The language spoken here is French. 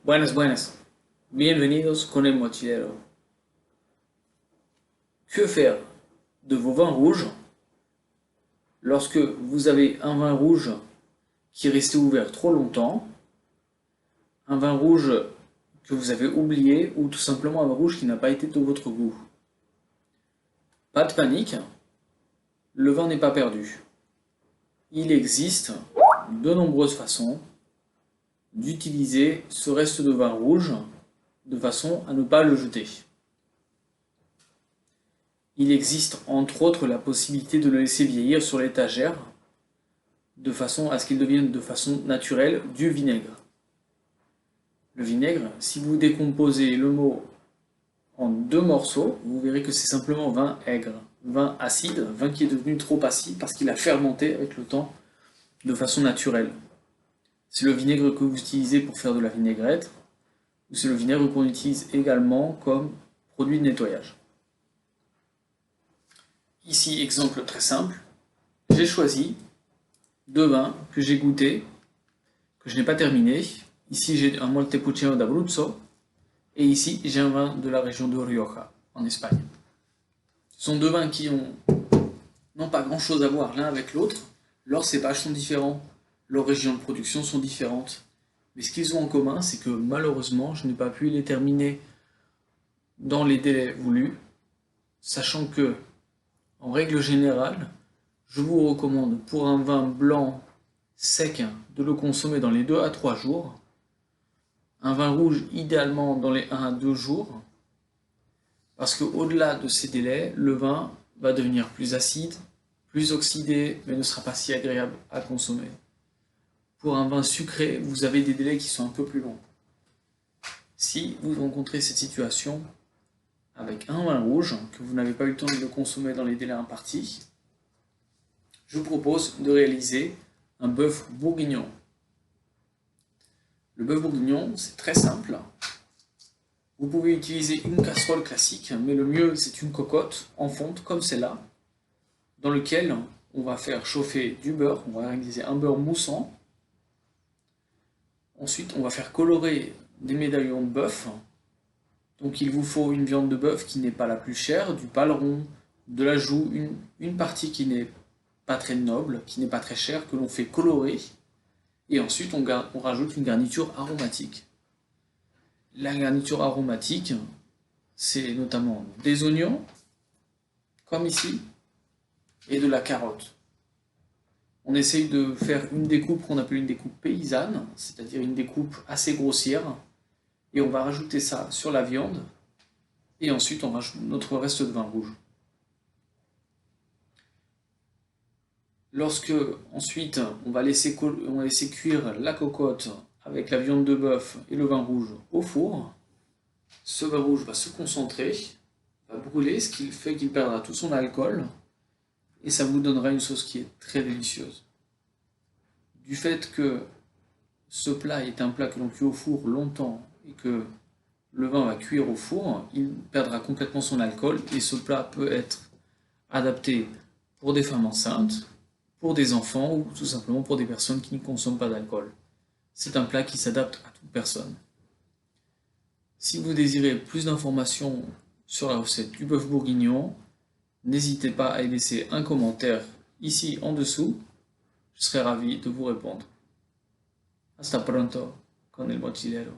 Buenas, buenas. Bienvenidos con el mochilero. Que faire de vos vins rouges lorsque vous avez un vin rouge qui est resté ouvert trop longtemps, un vin rouge que vous avez oublié ou tout simplement un vin rouge qui n'a pas été de votre goût? Pas de panique, le vin n'est pas perdu. Il existe de nombreuses façons d'utiliser ce reste de vin rouge de façon à ne pas le jeter. Il existe entre autres la possibilité de le laisser vieillir sur l'étagère de façon à ce qu'il devienne de façon naturelle du vinaigre. Le vinaigre, si vous décomposez le mot en deux morceaux, vous verrez que c'est simplement vin aigre, vin acide, vin qui est devenu trop acide parce qu'il a fermenté avec le temps de façon naturelle. C'est le vinaigre que vous utilisez pour faire de la vinaigrette, ou c'est le vinaigre qu'on utilise également comme produit de nettoyage. Ici, exemple très simple, j'ai choisi deux vins que j'ai goûtés, que je n'ai pas terminé. Ici, j'ai un Montepulciano d'Abruzzo, et ici, j'ai un vin de la région de Rioja, en Espagne. Ce sont deux vins qui n'ont pas grand-chose à voir l'un avec l'autre. Leurs cépages sont différents, leurs régions de production sont différentes. Mais ce qu'ils ont en commun, c'est que malheureusement, je n'ai pas pu les terminer dans les délais voulus, sachant que, en règle générale, je vous recommande pour un vin blanc sec de le consommer dans les 2 à 3 jours. Un vin rouge idéalement dans les 1 à 2 jours. Parce qu'au-delà de ces délais, le vin va devenir plus acide, plus oxydé, mais ne sera pas si agréable à consommer. Pour un vin sucré, vous avez des délais qui sont un peu plus longs. Si vous rencontrez cette situation avec un vin rouge, que vous n'avez pas eu le temps de le consommer dans les délais impartis, je vous propose de réaliser un bœuf bourguignon. Le bœuf bourguignon, c'est très simple. Vous pouvez utiliser une casserole classique, mais le mieux c'est une cocotte en fonte comme celle-là, dans lequel on va faire chauffer du beurre, on va réaliser un beurre moussant. Ensuite, on va faire colorer des médaillons de bœuf. Donc il vous faut une viande de bœuf qui n'est pas la plus chère, du paleron, de la joue, une partie qui n'est pas très noble, qui n'est pas très chère, que l'on fait colorer. Et ensuite, on rajoute une garniture aromatique. La garniture aromatique, c'est notamment des oignons, comme ici, et de la carotte. On essaye de faire une découpe qu'on appelle une découpe paysanne, c'est-à-dire une découpe assez grossière, et on va rajouter ça sur la viande, et ensuite on rajoute notre reste de vin rouge. Lorsque ensuite on va laisser cuire la cocotte avec la viande de bœuf et le vin rouge au four, ce vin rouge va se concentrer, va brûler, ce qui fait qu'il perdra tout son alcool, et ça vous donnera une sauce qui est très délicieuse. Du fait que ce plat est un plat que l'on cuit au four longtemps et que le vin va cuire au four, il perdra complètement son alcool et ce plat peut être adapté pour des femmes enceintes, pour des enfants ou tout simplement pour des personnes qui ne consomment pas d'alcool. C'est un plat qui s'adapte à toute personne. Si vous désirez plus d'informations sur la recette du bœuf bourguignon, n'hésitez pas à y laisser un commentaire ici en dessous. Je serai ravi de vous répondre. Hasta pronto con el mochilero.